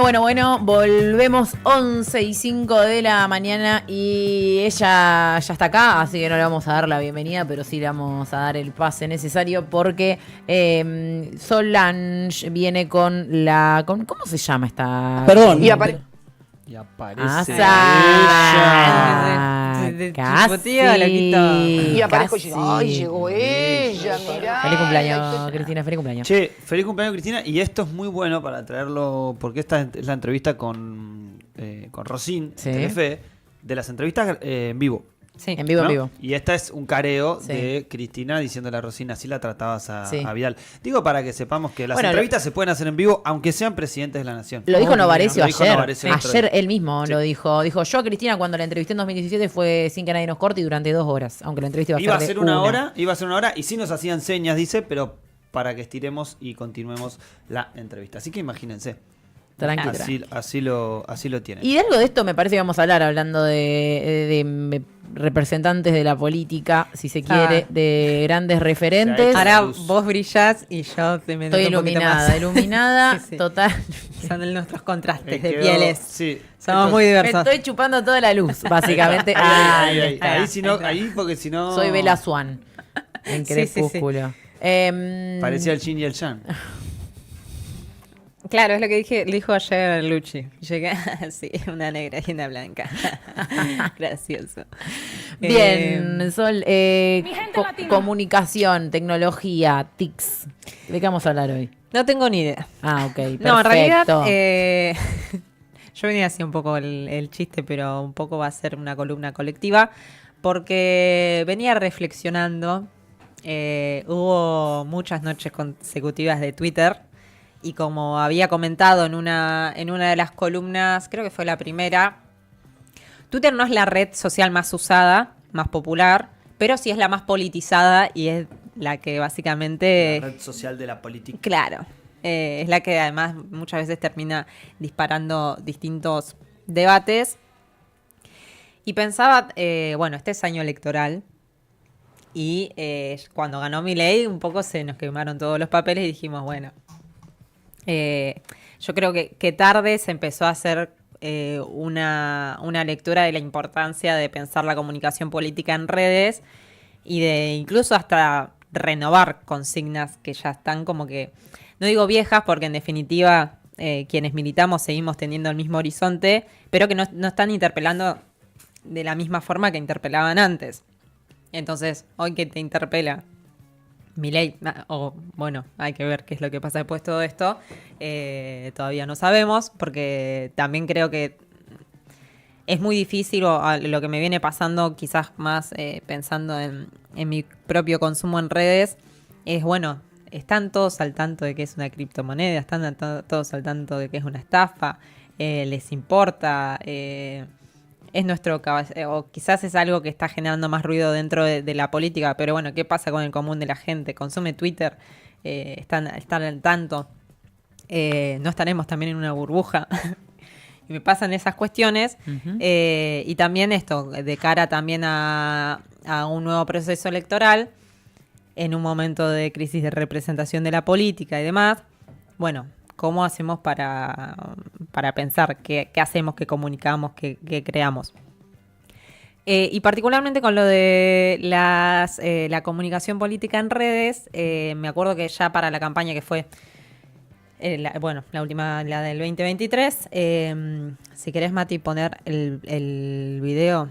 Bueno, volvemos 11:05 de la mañana y ella ya está acá, así que no le vamos a dar la bienvenida, pero sí le vamos a dar el pase necesario porque Solange viene con ¿cómo se llama esta? Perdón. Y aparece Casi. Y aparezco y ¡ay, llegó ella! Mirá. Feliz cumpleaños, Cristina, feliz cumpleaños. Che, feliz cumpleaños, Cristina. Y esto es muy bueno para traerlo, porque esta es la entrevista con Rosín, Sí. Telefe, de las entrevistas en vivo. Sí, en vivo, ¿no? en vivo. Y esta es un careo Sí. de Cristina diciéndole a Rosina, así la tratabas a Sí. Vidal. Digo para que sepamos que las Bueno, entrevistas se pueden hacer en vivo, aunque sean presidentes de la nación. Lo dijo Novarecio Lo dijo ayer. Novarecio el otro Ayer día. él mismo Sí. lo dijo. Dijo, yo a Cristina cuando la entrevisté en 2017 fue sin que nadie nos corte y durante 2 horas. Aunque la entrevista Iba a ser ser de una hora y sí nos hacían señas, dice, pero para que estiremos y continuemos la entrevista. Así que imagínense. Tranqui. Así lo tienen. Y de algo de esto me parece que vamos a hablar, hablando de representantes de la política, si se quiere, de grandes referentes. Sí, Ahora luz. vos brillás y yo te me Estoy noto un poquito iluminada, más. iluminada, Sí, sí. total. Son nuestros contrastes Me de quedó- pieles. Sí. Somos muy Me diversos. estoy chupando toda la luz, básicamente. Ahí, está. ahí, si no, ahí porque si no... Soy Bella Swan en Sí, sí, sí. Crepúsculo. Parecía el Yin y el Yang. Claro, es lo que dijo ayer Luchi. Llegué, sí, una negra y una blanca. Gracioso. Bien, Sol, comunicación, tecnología, TICs. ¿De qué vamos a hablar hoy? No tengo ni idea. Ah, ok, perfecto. No, en realidad, yo venía así un poco el chiste, pero un poco va a ser una columna colectiva, porque venía reflexionando. Hubo muchas noches consecutivas de Twitter, y como había comentado en una de las columnas, creo que fue la primera, Twitter no es la red social más usada, más popular, pero sí es la más politizada y es la que básicamente... La red social de la política. Claro, es la que además muchas veces termina disparando distintos debates. Y pensaba, bueno, este es año electoral y cuando ganó Milei un poco se nos quemaron todos los papeles y dijimos, bueno, yo creo que tarde se empezó a hacer una lectura de la importancia de pensar la comunicación política en redes y de incluso hasta renovar consignas que ya están como que, no digo viejas porque en definitiva quienes militamos seguimos teniendo el mismo horizonte, pero que no están interpelando de la misma forma que interpelaban antes. Entonces, hoy que te interpela Milei, o bueno, hay que ver qué es lo que pasa después de todo esto, todavía no sabemos, porque también creo que es muy difícil, o lo que me viene pasando quizás más pensando en mi propio consumo en redes, es bueno, están todos al tanto de que es una criptomoneda, están todos al tanto de que es una estafa, les importa, es nuestro o quizás es algo que está generando más ruido dentro de la política, pero bueno, ¿qué pasa con el común de la gente? ¿Consume Twitter? ¿Están al tanto? ¿No estaremos también en una burbuja? Y me pasan esas cuestiones. Ujú. Y también esto, de cara también a un nuevo proceso electoral, en un momento de crisis de representación de la política y demás, bueno, ¿cómo hacemos para pensar qué hacemos, qué comunicamos, qué creamos? Y particularmente con lo de la comunicación política en redes, me acuerdo que ya para la campaña que fue, la última, la del 2023, si querés, Mati, poner el video.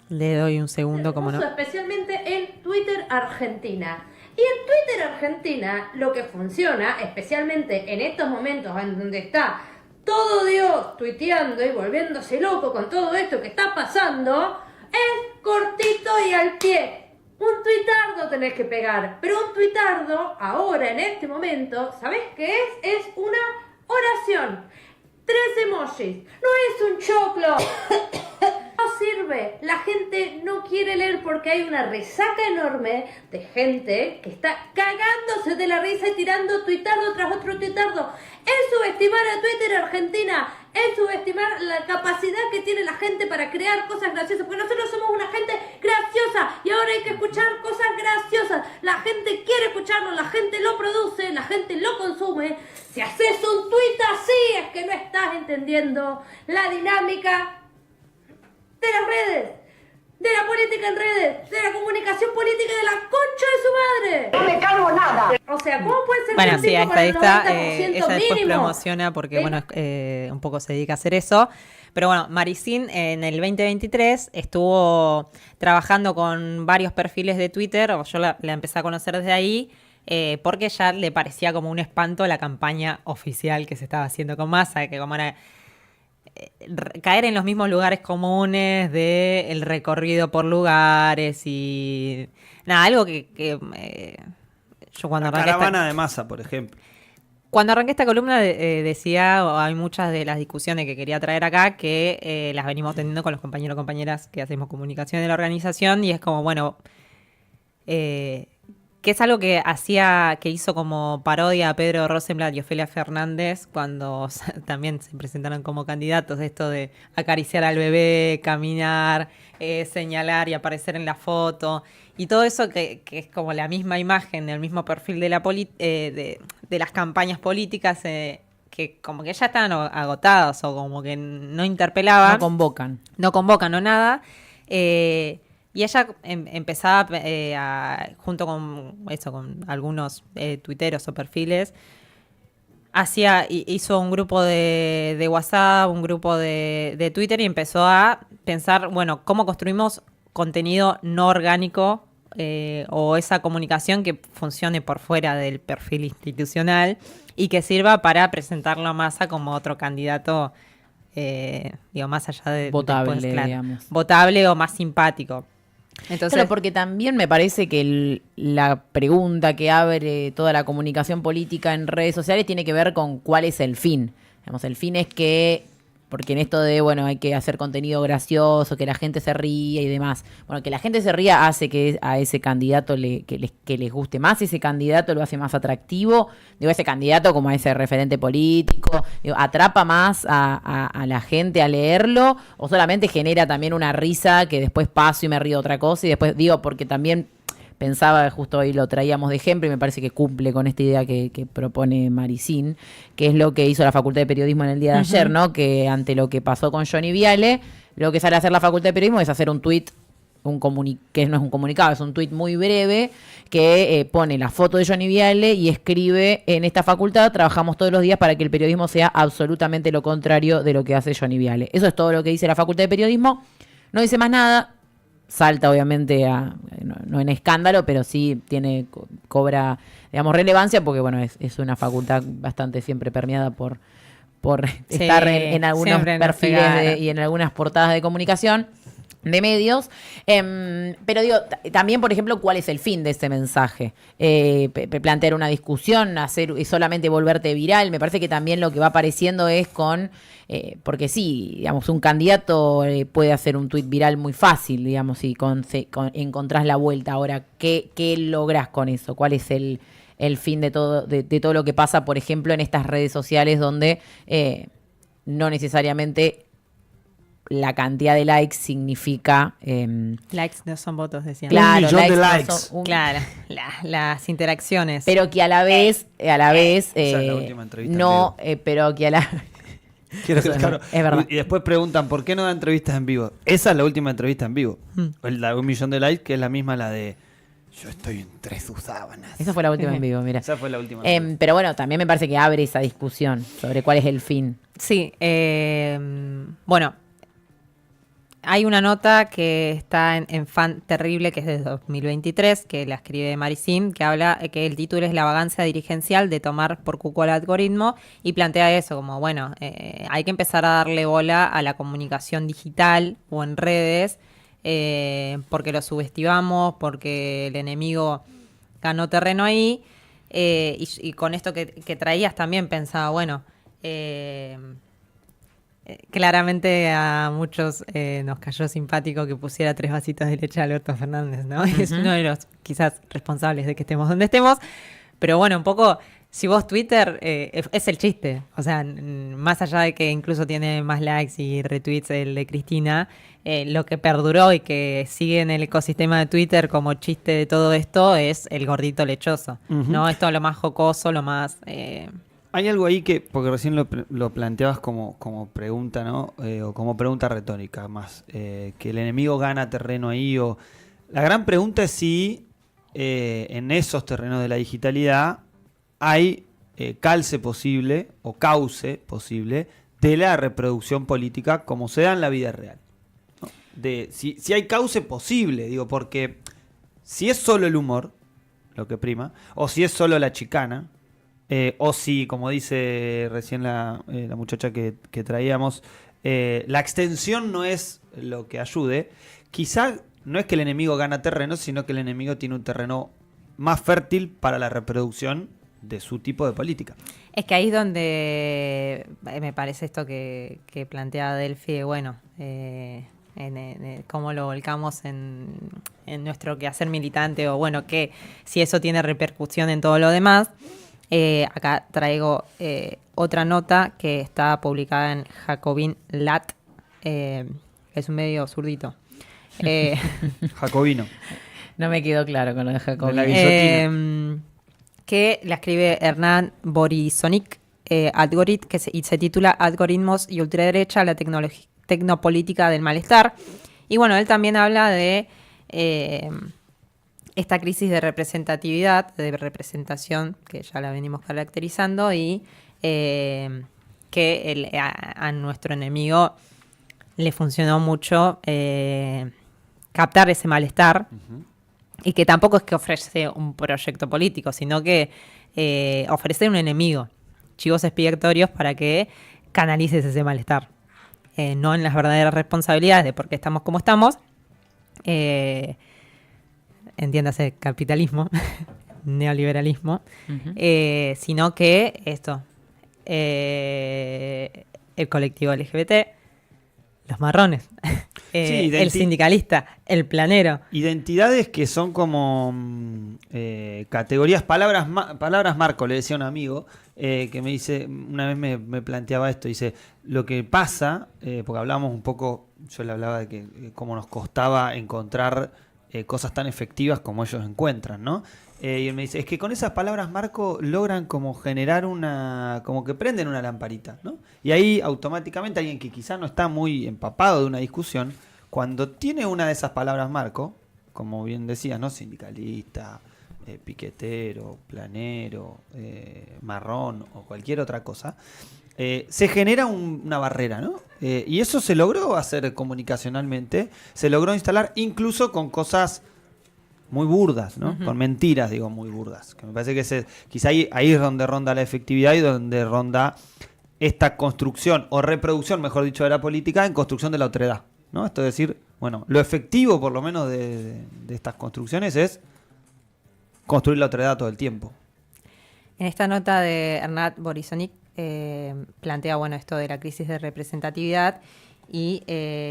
Le doy un segundo, como no. Especialmente en Twitter Argentina. Y en Twitter Argentina lo que funciona, especialmente en estos momentos en donde está todo Dios tuiteando y volviéndose loco con todo esto que está pasando, es cortito y al pie. Un tuitardo tenés que pegar, pero un tuitardo ahora en este momento, ¿sabés qué es? Es una oración. 3 emojis, no es un choclo. No sirve, la gente no quiere leer porque hay una resaca enorme de gente que está cagándose de la risa y tirando tuitardo tras otro tuitardo. Es subestimar a Twitter Argentina, es subestimar la capacidad que tiene la gente para crear cosas graciosas, porque nosotros somos una gente graciosa y ahora hay que escuchar cosas graciosas. La gente quiere escucharlo, la gente lo produce, la gente lo consume. Si haces un tuit así, es que no estás entendiendo la dinámica de las redes, de la política en redes, de la comunicación política de la concha de su madre. No me cargo nada. O sea, ¿cómo puede ser Bueno, que un sí, tipo ahí con el está. 90% Ella después mínimo? promociona porque, bueno, un poco se dedica a hacer eso. Pero bueno, Maricín en el 2023 estuvo trabajando con varios perfiles de Twitter, o yo la empecé a conocer desde ahí, porque ya le parecía como un espanto la campaña oficial que se estaba haciendo con Massa, que como era caer en los mismos lugares comunes de el recorrido por lugares y nada, algo que yo cuando La arranqué caravana de Massa, por ejemplo. cuando arranqué esta columna decía, o hay muchas de las discusiones que quería traer acá que las venimos teniendo con los compañeros y compañeras que hacemos comunicación de la organización y es como, bueno, que es algo que hizo como parodia a Pedro Rosenblatt y Ofelia Fernández cuando también se presentaron como candidatos, esto de acariciar al bebé, caminar, señalar y aparecer en la foto, y todo eso que es como la misma imagen, el mismo perfil de de las campañas políticas, que como que ya estaban agotados o como que no interpelaban. No convocan. No nada. Y ella empezaba junto con algunos tuiteros o perfiles, hizo un grupo de WhatsApp, un grupo de Twitter y empezó a pensar, bueno, cómo construimos contenido no orgánico o esa comunicación que funcione por fuera del perfil institucional y que sirva para presentarlo a Massa como otro candidato, más allá de Votable, después, claro, digamos. votable o más simpático. Entonces, Claro, porque también me parece que la pregunta que abre toda la comunicación política en redes sociales tiene que ver con cuál es el fin. Digamos, el fin es que, porque en esto de, bueno, hay que hacer contenido gracioso, que la gente se ría y demás. Bueno, que la gente se ría hace que a ese candidato que les guste más, ese candidato lo hace más atractivo. Digo, ese candidato como a ese referente político, digo, atrapa más a la gente a leerlo, o solamente genera también una risa que después paso y me río de otra cosa. Y después digo, porque también pensaba, justo hoy lo traíamos de ejemplo y me parece que cumple con esta idea que propone Maricín, que es lo que hizo la Facultad de Periodismo en el día de ayer, ¿no? Que ante lo que pasó con Johnny Viale, lo que sale a hacer la Facultad de Periodismo es hacer un tuit, que no es un comunicado, es un tuit muy breve, que pone la foto de Johnny Viale y escribe: en esta facultad trabajamos todos los días para que el periodismo sea absolutamente lo contrario de lo que hace Johnny Viale. Eso es todo lo que dice la Facultad de Periodismo, no dice más nada. Salta obviamente no en escándalo, pero sí cobra, digamos, relevancia porque, bueno, es una facultad bastante siempre permeada por estar en algunos perfiles y en algunas portadas de comunicación de medios. Pero digo, también, por ejemplo, ¿cuál es el fin de ese mensaje? Plantear una discusión, solamente volverte viral. Me parece que también lo que va apareciendo es porque sí, digamos, un candidato puede hacer un tuit viral muy fácil, digamos, y encontrás la vuelta. Ahora, ¿qué lográs con eso? ¿Cuál es el fin de todo lo que pasa, por ejemplo, en estas redes sociales donde no necesariamente la cantidad de likes significa... likes no son votos, decían. Claro, Un millón de likes. no son Claro, las interacciones. pero que a la vez Esa es la última entrevista no, en vivo. pero que a la... Quiero que, Eso claro, es verdad. Y después preguntan, ¿por qué no da entrevistas en vivo? Esa es la última entrevista en vivo. La de 1 millón de likes, que es la misma la de yo estoy entre sus sábanas. Esa fue la última en vivo, mira. Esa fue la última. Pero bueno, también me parece que abre esa discusión sobre cuál es el fin. Sí, bueno, hay una nota que está en Fan Terrible, que es de 2023, que la escribe Maricín, que habla que el título es La vagancia dirigencial de tomar por cuco al algoritmo, y plantea eso como, bueno, hay que empezar a darle bola a la comunicación digital o en redes, porque lo subestimamos, porque el enemigo ganó terreno ahí, y con esto que traías también pensaba, bueno, claramente a muchos nos cayó simpático que pusiera 3 vasitos de leche a Alberto Fernández, ¿no? Uh-huh. Es uno de los quizás responsables de que estemos donde estemos, pero bueno, un poco, si vos Twitter, es el chiste, o sea, más allá de que incluso tiene más likes y retweets el de Cristina, lo que perduró y que sigue en el ecosistema de Twitter como chiste de todo esto es el gordito lechoso, uh-huh. ¿no? Esto es lo más jocoso, lo más... Hay algo ahí que, porque recién lo planteabas como pregunta, ¿no? O como pregunta retórica más, que el enemigo gana terreno ahí. La gran pregunta es si en esos terrenos de la digitalidad hay calce posible o cauce posible de la reproducción política como se da en la vida real, ¿no? Si hay cauce posible, digo, porque si es solo el humor lo que prima, o si es solo la chicana, o si, como dice recién la muchacha que traíamos, la extensión no es lo que ayude, quizá no es que el enemigo gana terreno, sino que el enemigo tiene un terreno más fértil para la reproducción de su tipo de política. Es que ahí es donde me parece esto que plantea Delphi, bueno, cómo lo volcamos en nuestro quehacer militante, o bueno, que si eso tiene repercusión en todo lo demás. Acá traigo otra nota que está publicada en Jacobin Lat, es un medio zurdito. Jacobino. No me quedó claro con lo de Jacobi. De la guillotina. Que la escribe Hernán Borisonic, y se titula Algoritmos y ultraderecha, la tecnopolítica del malestar. Y bueno, él también habla de esta crisis de representatividad, de representación, que ya la venimos caracterizando, y que a nuestro enemigo le funcionó mucho captar ese malestar. Uh-huh. Y que tampoco es que ofrece un proyecto político, sino que ofrece un enemigo, chivos expiatorios para que canalices ese malestar. No en las verdaderas responsabilidades de por qué estamos como estamos, entiéndase capitalismo, neoliberalismo, uh-huh. Sino que esto, el colectivo LGBT, los marrones, sí, el sindicalista, el planero. Identidades que son como categorías, palabras marco, le decía a un amigo que me dice, una vez me planteaba esto, dice, lo que pasa, porque hablábamos un poco, yo le hablaba de que cómo nos costaba encontrar cosas tan efectivas como ellos encuentran, ¿no? Y él me dice, es que con esas palabras marco logran como generar como que prenden una lamparita, ¿no? Y ahí automáticamente alguien que quizá no está muy empapado de una discusión, cuando tiene una de esas palabras marco, como bien decías, ¿no? Sindicalista, piquetero, planero, marrón o cualquier otra cosa, se genera una barrera, ¿no? Y eso se logró hacer comunicacionalmente, se logró instalar incluso con cosas muy burdas, ¿no? Uh-huh. Con mentiras, digo, muy burdas. Que me parece que quizá ahí es donde ronda la efectividad y donde ronda esta construcción o reproducción, mejor dicho, de la política en construcción de la otredad, ¿no? Esto es decir, bueno, lo efectivo por lo menos de estas construcciones es construir la otredad todo el tiempo. En esta nota de Hernán Borisonic plantea, bueno, esto de la crisis de representatividad y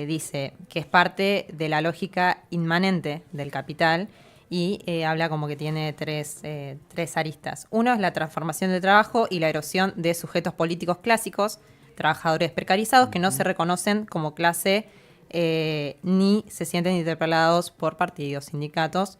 dice que es parte de la lógica inmanente del capital y habla como que tiene tres aristas. Uno es la transformación del trabajo y la erosión de sujetos políticos clásicos, trabajadores precarizados que no se reconocen como clase ni se sienten interpelados por partidos, sindicatos.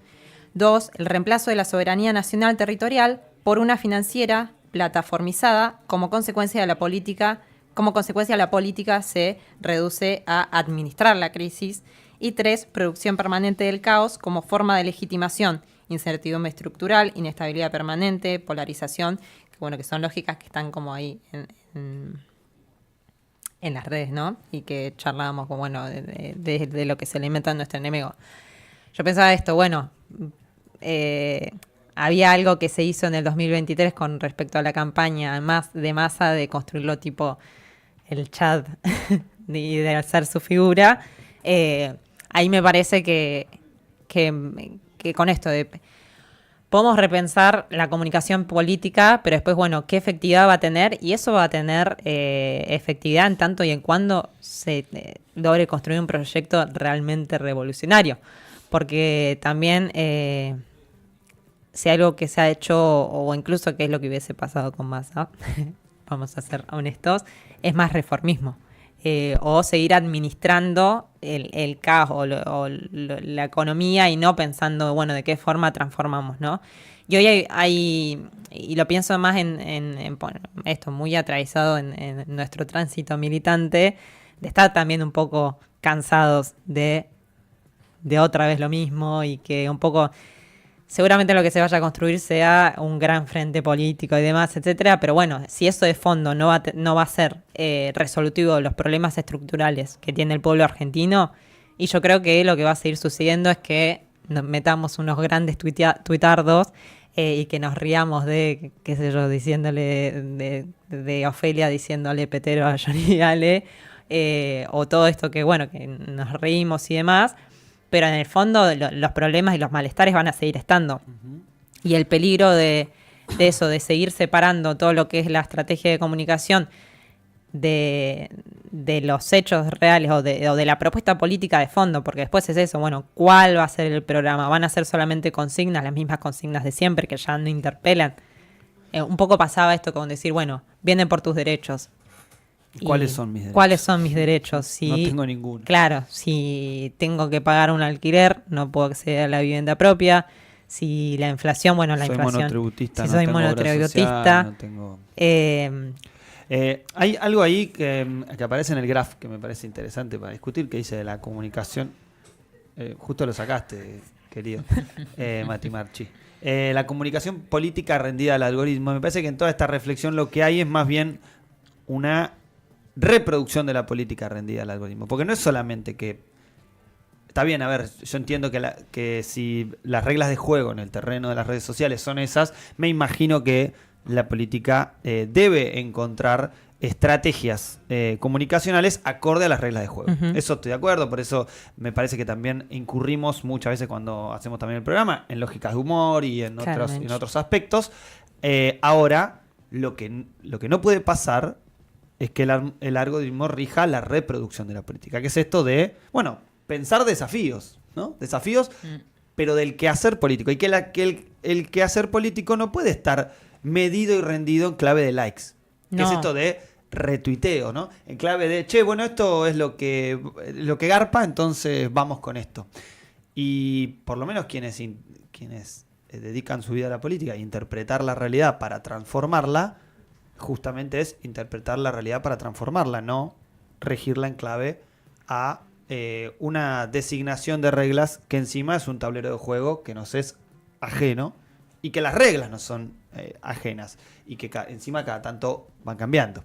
Dos, el reemplazo de la soberanía nacional territorial por una financiera plataformizada como consecuencia de la política. Como consecuencia, la política se reduce a administrar la crisis. Y tres, producción permanente del caos como forma de legitimación, incertidumbre estructural, inestabilidad permanente, polarización, que bueno, que son lógicas que están como ahí en las redes, ¿no? Y que charlábamos como, bueno, de lo que se alimenta nuestro enemigo. Yo pensaba esto, bueno, había algo que se hizo en el 2023 con respecto a la campaña más de masa de construirlo tipo el chat y de alzar su figura. Ahí me parece que con esto podemos repensar la comunicación política, pero después, bueno, ¿qué efectividad va a tener? Y eso va a tener efectividad en tanto y en cuando se logre construir un proyecto realmente revolucionario. Porque también si algo que se ha hecho, o incluso que es lo que hubiese pasado con Massa, vamos a ser honestos, es más reformismo. o seguir administrando el caos o la economía y no pensando, bueno, de qué forma transformamos, ¿no? Y hoy hay y lo pienso más en bueno, esto muy atravesado en nuestro tránsito militante, de estar también un poco cansados de otra vez lo mismo y que un poco seguramente lo que se vaya a construir sea un gran frente político y demás, etcétera, pero bueno, si eso de fondo no va a ser resolutivo de los problemas estructurales que tiene el pueblo argentino, y yo creo que lo que va a seguir sucediendo es que nos metamos unos grandes tuitardos y que nos riamos de, qué sé yo, diciéndole de Ofelia diciéndole petero a Johnny Ale, o todo esto que, bueno, que nos reímos y demás, pero en el fondo los problemas y los malestares van a seguir estando. Uh-huh. Y el peligro de eso, de seguir separando todo lo que es la estrategia de comunicación de los hechos reales o de la propuesta política de fondo, porque después es eso, bueno, ¿cuál va a ser el programa? ¿Van a ser solamente consignas, las mismas consignas de siempre, que ya no interpelan? Un poco pasaba esto con decir, bueno, vienen por tus derechos. ¿Cuáles son mis derechos? ¿Cuáles son mis derechos? Si, no tengo ninguno. Claro, si tengo que pagar un alquiler, no puedo acceder a la vivienda propia. Si la inflación, bueno, la inflación. Monotributista, si soy monotributista. No tengo... hay algo ahí que aparece en el graph que me parece interesante para discutir, que dice de la comunicación. Justo lo sacaste, querido Mati Marchi. La comunicación política rendida al algoritmo. Me parece que en toda esta reflexión lo que hay es más bien una reproducción de la política rendida al algoritmo. Porque no es solamente que... Está bien, a ver, yo entiendo que si las reglas de juego en el terreno de las redes sociales son esas, me imagino que la política debe encontrar estrategias comunicacionales acorde a las reglas de juego. Uh-huh. Eso estoy de acuerdo, por eso me parece que también incurrimos muchas veces cuando hacemos también el programa en lógicas de humor y en otros aspectos. Ahora, lo que no puede pasar es que el algoritmo rija la reproducción de la política, que es esto de, bueno, pensar desafíos, ¿no? Desafíos, pero del quehacer político. Y que el quehacer político no puede estar medido y rendido en clave de likes. No. Que es esto de retuiteo, ¿no? En clave de, che, bueno, esto es lo que garpa, entonces vamos con esto. Y por lo menos quienes dedican su vida a la política e interpretar la realidad para transformarla, justamente es interpretar la realidad para transformarla, no regirla en clave a una designación de reglas que encima es un tablero de juego que nos es ajeno y que las reglas no son ajenas y que encima cada tanto van cambiando.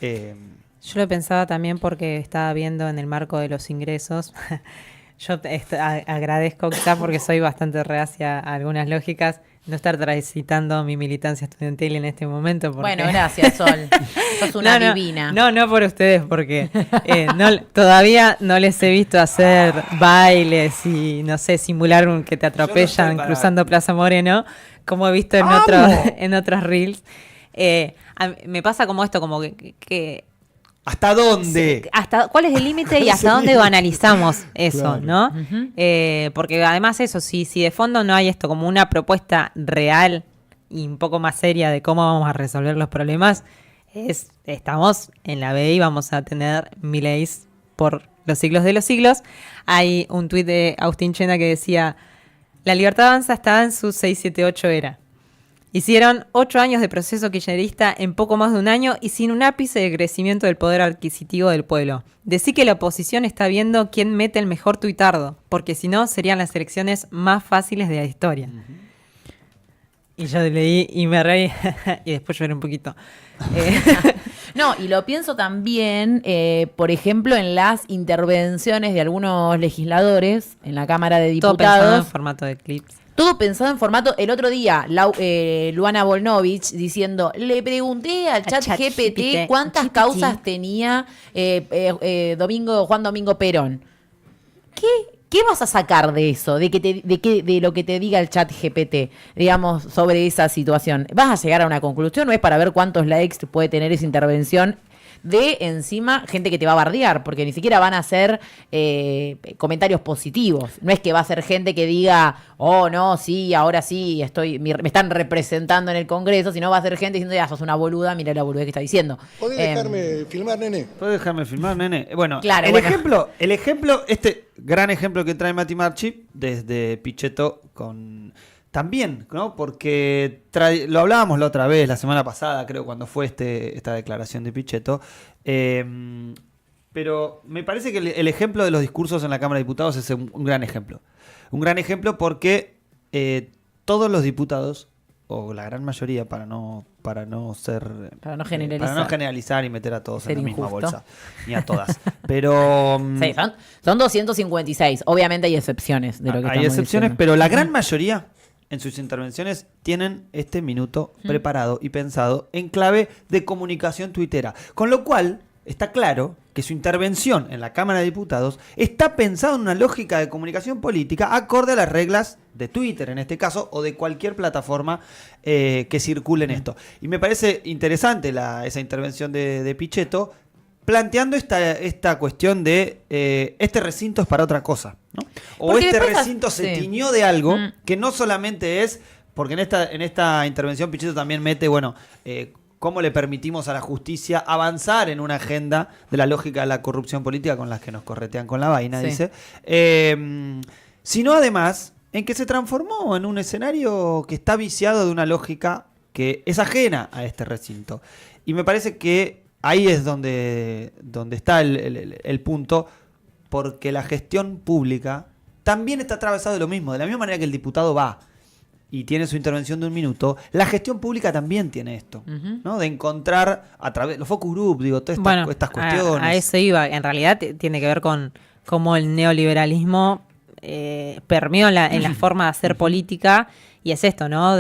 Yo lo pensaba también porque estaba viendo en el marco de los ingresos. Yo agradezco quizás porque soy bastante reacia a algunas lógicas no estar transitando mi militancia estudiantil en este momento. Porque... Bueno, gracias, Sol. Sos una divina. No por ustedes, porque todavía no les he visto hacer bailes y, no sé, simular que te atropellan cruzando Plaza Moreno, como he visto en otros reels. Me pasa como esto, como que ¿hasta dónde? ¿Cuál es el límite y hasta dónde analizamos eso, claro, ¿no? Uh-huh. Porque además eso, si de fondo no hay esto como una propuesta real y un poco más seria de cómo vamos a resolver los problemas, estamos en la B y vamos a tener mileys por los siglos de los siglos. Hay un tuit de Agustín Chena que decía, la libertad avanza está en su 678 era. Hicieron 8 años de proceso kirchnerista en poco más de un año y sin un ápice de crecimiento del poder adquisitivo del pueblo. Decí que la oposición está viendo quién mete el mejor tuitardo, porque si no serían las elecciones más fáciles de la historia. Uh-huh. Y yo leí y me reí y después lloré un poquito. No, y lo pienso también, por ejemplo, en las intervenciones de algunos legisladores en la Cámara de Diputados. Todo pensado en formato de clips. Todo pensado en formato. El otro día, Luana Volnovich diciendo, le pregunté al chat GPT cuántas causas tenía Juan Domingo Perón. ¿Qué vas a sacar de eso? De lo que te diga el chat GPT, digamos, sobre esa situación. ¿Vas a llegar a una conclusión o es para ver cuántos likes puede tener esa intervención de encima gente que te va a bardear, porque ni siquiera van a ser comentarios positivos. No es que va a ser gente que diga, oh, no, sí, ahora sí, me están representando en el Congreso, sino va a ser gente diciendo, ya, sos una boluda, mira la boludez que está diciendo. ¿Podés dejarme filmar, nene? ¿Puedes dejarme filmar, nene? Bueno, Claro, el ejemplo, este gran ejemplo que trae Mati Marchi, desde Pichetto con... También, ¿no? Porque lo hablábamos la otra vez, la semana pasada, creo, cuando fue esta declaración de Pichetto. Pero me parece que el ejemplo de los discursos en la Cámara de Diputados es un gran ejemplo. Un gran ejemplo porque todos los diputados, o la gran mayoría, para no generalizar y meter a todos en la misma bolsa, ni a todas. Pero sí, son 256. Obviamente hay excepciones de lo que hay estamos excepciones, diciendo. pero la gran mayoría en sus intervenciones tienen este minuto preparado y pensado en clave de comunicación tuitera. Con lo cual, está claro que su intervención en la Cámara de Diputados está pensada en una lógica de comunicación política acorde a las reglas de Twitter, en este caso, o de cualquier plataforma que circule en esto. Y me parece interesante esa intervención de Pichetto, planteando esta cuestión de este recinto es para otra cosa, ¿no? O Porque este después recinto se tiñó de algo que no solamente es, porque en esta intervención Pichetto también mete, cómo le permitimos a la justicia avanzar en una agenda de la lógica de la corrupción política con las que nos corretean con la vaina, Sí. dice, sino además en que se transformó en un escenario que está viciado de una lógica que es ajena a este recinto. Y me parece que ahí es donde está el punto, porque la gestión pública también está atravesado de lo mismo. De la misma manera que el diputado va y tiene su intervención de 1 minuto, la gestión pública también tiene esto, ¿no? De encontrar a través de los focus group, todas estas cuestiones. A eso iba. En realidad tiene que ver con cómo el neoliberalismo permeó en la forma de hacer política, y es esto, ¿no?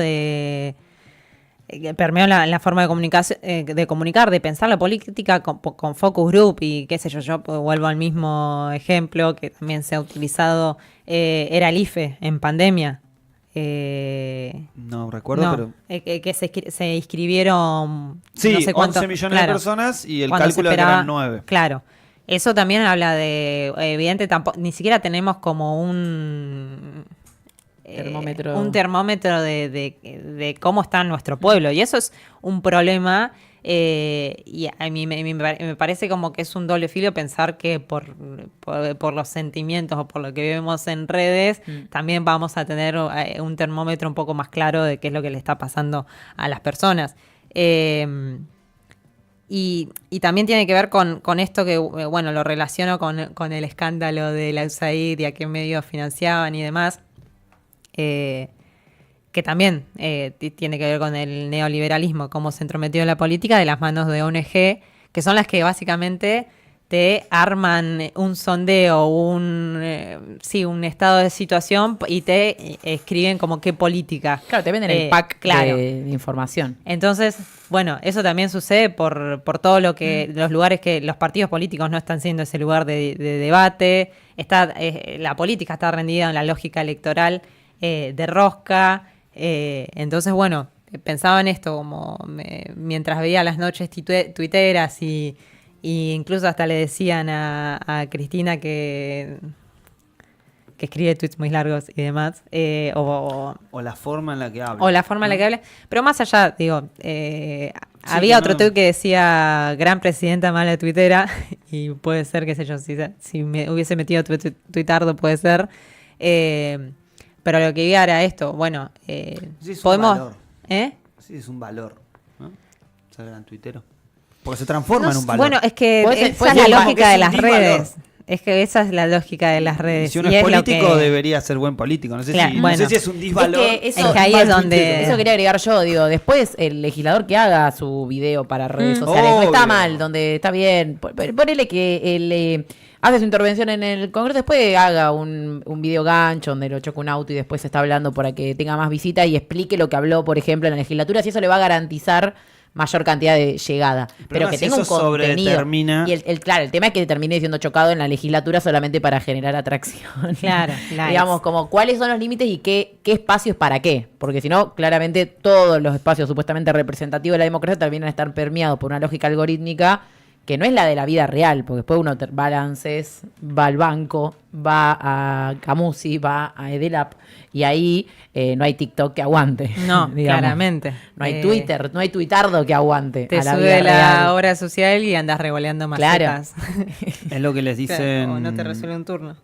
Permeó la forma de comunicar, de pensar la política con focus group y qué sé yo vuelvo al mismo ejemplo que también se ha utilizado, era el IFE en pandemia. No recuerdo, pero... que se inscribieron sí, no sé cuánto, 11 millones de personas y el cuando cálculo se era que esperaba, eran 9. Claro. Eso también habla de, evidente, ni siquiera tenemos como un termómetro de cómo está nuestro pueblo, y eso es un problema, y a mí me parece como que es un doble filo pensar que por los sentimientos o por lo que vemos en redes también vamos a tener un termómetro un poco más claro de qué es lo que le está pasando a las personas. Y también tiene que ver con esto que, lo relaciono con el escándalo de la USAID y a qué medios financiaban y demás, que también tiene que ver con el neoliberalismo, cómo se entrometió en la política de las manos de ONG, que son las que básicamente te arman un sondeo, un estado de situación y te escriben como qué política. Claro, te venden el pack de información. Entonces, eso también sucede por todo lo que los lugares que los partidos políticos no están siendo ese lugar de debate. La política está rendida en la lógica electoral de rosca. Entonces, pensaba en esto como mientras veía las noches tuiteras y incluso hasta le decían a Cristina que escribe tweets muy largos y demás, o la forma en la que habla. O la forma en la que habla. Pero más allá, había otro tuit que decía gran presidenta mala tuitera, y puede ser, qué sé yo, si me hubiese metido tuitardo puede ser. Pero lo que iba era esto, sí, podemos... un valor. Sí, es un valor, ¿no? Ser gran tuitero. Porque se transforma en un valor. Bueno, es que esa es la lógica de las redes. Es que esa es la lógica de las redes. Si uno es político, debería ser buen político. No sé si es un disvalor. Es que ahí es donde... Eso quería agregar yo, después el legislador que haga su video para redes sociales, no está mal, donde está bien. Ponele que hace su intervención en el Congreso, después haga un video gancho donde lo choca un auto y después se está hablando para que tenga más visitas y explique lo que habló, por ejemplo, en la legislatura, si eso le va a garantizar mayor cantidad de llegada, pero que tenga un contenido. Y el tema es que termine siendo chocado en la legislatura solamente para generar atracción. Claro. Digamos, como cuáles son los límites y qué espacios para qué, porque si no, claramente todos los espacios supuestamente representativos de la democracia terminan a estar permeados por una lógica algorítmica que no es la de la vida real, porque después uno va al ANSES, va al banco, va a Camusi, va a Edelap, y ahí no hay TikTok que aguante. No, digamos. claramente. No hay Twitter, no hay tuitardo que aguante. Te a la sube vida la real. obra social y andas revoleando Claro. macetas. Es lo que les dicen. O no te resuelve un turno.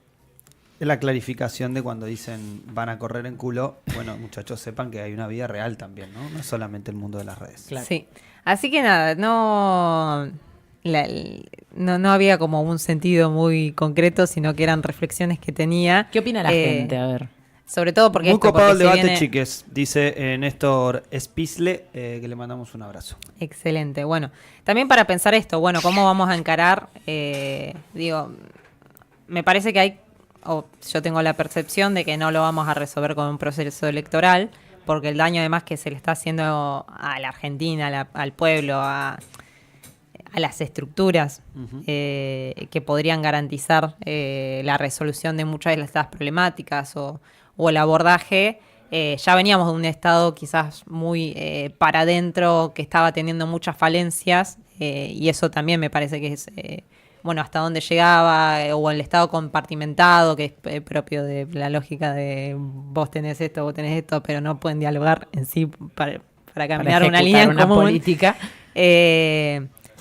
Es la clarificación de cuando dicen van a correr en culo. Bueno, muchachos, sepan que hay una vida real también, ¿no? No es solamente el mundo de las redes. Claro. Sí. Así que nada, no había como un sentido muy concreto, sino que eran reflexiones que tenía. ¿Qué opina la gente? A ver. Sobre todo porque Muy copado el se debate, viene- chiques, dice Néstor Espisle, que le mandamos un abrazo. Excelente. Bueno, también para pensar esto, bueno, ¿cómo vamos a encarar? Me parece que yo tengo la percepción de que no lo vamos a resolver con un proceso electoral, porque el daño además que se le está haciendo a la Argentina, al pueblo, a las estructuras que podrían garantizar la resolución de muchas de estas problemáticas o el abordaje. Ya veníamos de un estado quizás muy para adentro, que estaba teniendo muchas falencias, y eso también me parece que es, hasta dónde llegaba, o el estado compartimentado, que es propio de la lógica de vos tenés esto, pero no pueden dialogar en sí para caminar una ejecutar línea en una común. política.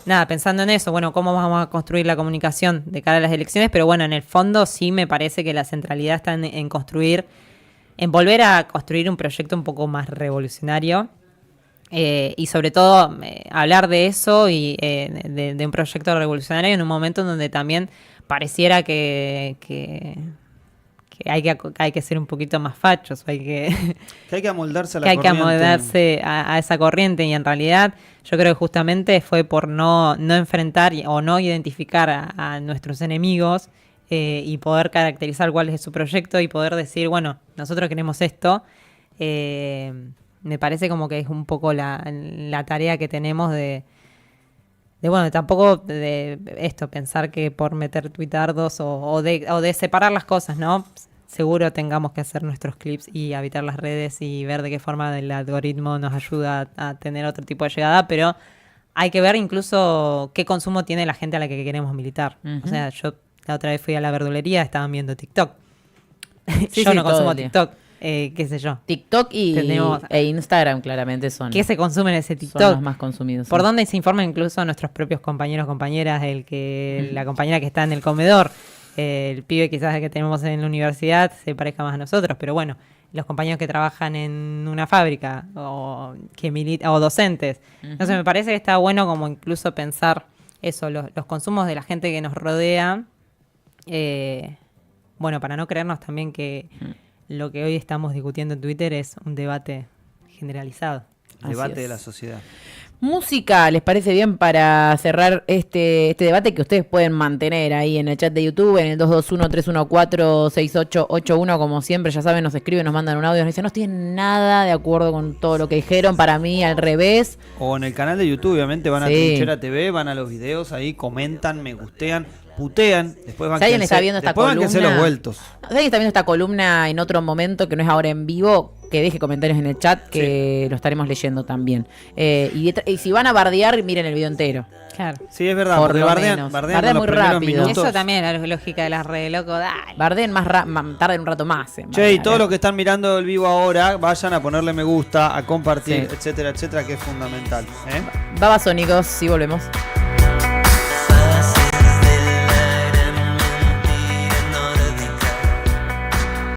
Nada, pensando en eso, ¿cómo vamos a construir la comunicación de cara a las elecciones? Pero en el fondo sí me parece que la centralidad está en volver a construir un proyecto un poco más revolucionario, y sobre todo hablar de eso y de un proyecto revolucionario en un momento en donde también pareciera que hay que ser un poquito más fachos, Que hay que amoldarse a la que hay que corriente. amoldarse a esa corriente, y en realidad yo creo que justamente fue por no enfrentar o no identificar a nuestros enemigos, y poder caracterizar cuál es su proyecto y poder decir, bueno, nosotros queremos esto. Me parece como que es un poco la tarea que tenemos tampoco de esto, pensar que por meter tuitardos o de separar las cosas, ¿no? Seguro tengamos que hacer nuestros clips y habitar las redes y ver de qué forma el algoritmo nos ayuda a tener otro tipo de llegada, pero hay que ver incluso qué consumo tiene la gente a la que queremos militar. Ujú. O sea, yo la otra vez fui a la verdulería, estaban viendo TikTok. Sí, Yo sí, no todo consumo el día. TikTok, qué sé yo. TikTok Tenemos- e Instagram claramente son, ¿Qué se consume en ese son TikTok? los más consumidos. ¿Por sí. dónde se informan incluso nuestros propios compañeros, compañeras, la compañera que está en el comedor? El pibe quizás que tenemos en la universidad se parezca más a nosotros, pero bueno, los compañeros que trabajan en una fábrica o docentes. Entonces me parece que está bueno como incluso pensar eso, los consumos de la gente que nos rodea, para no creernos también que lo que hoy estamos discutiendo en Twitter es un debate generalizado. Así Debate es. de la sociedad. Música, ¿les parece bien para cerrar este debate que ustedes pueden mantener ahí en el chat de YouTube, en el 221-314-6881, como siempre, ya saben, nos escriben, nos mandan un audio, nos dicen, no estoy en nada de acuerdo con todo lo que dijeron, para mí al revés. O en el canal de YouTube, obviamente, van a Sí. Trinchera TV, van a los videos ahí, comentan, me gustean, putean, después van Si alguien está viendo esta después van que hacer columna- los vueltos. Si alguien está viendo esta columna en otro momento, que no es ahora en vivo, que deje comentarios en el chat, que lo estaremos leyendo también. Y si van a bardear, miren el video entero. Claro. Sí, es verdad, Por porque lo bardean menos. los Bardean muy primeros rápido. minutos. Eso también es la lógica de las redes, loco, dale. Barden tarden un rato más. Che, y todos los que están mirando el vivo ahora, vayan a ponerle me gusta, a compartir, Sí. etcétera, etcétera, que es fundamental. Babasónicos, sí, volvemos.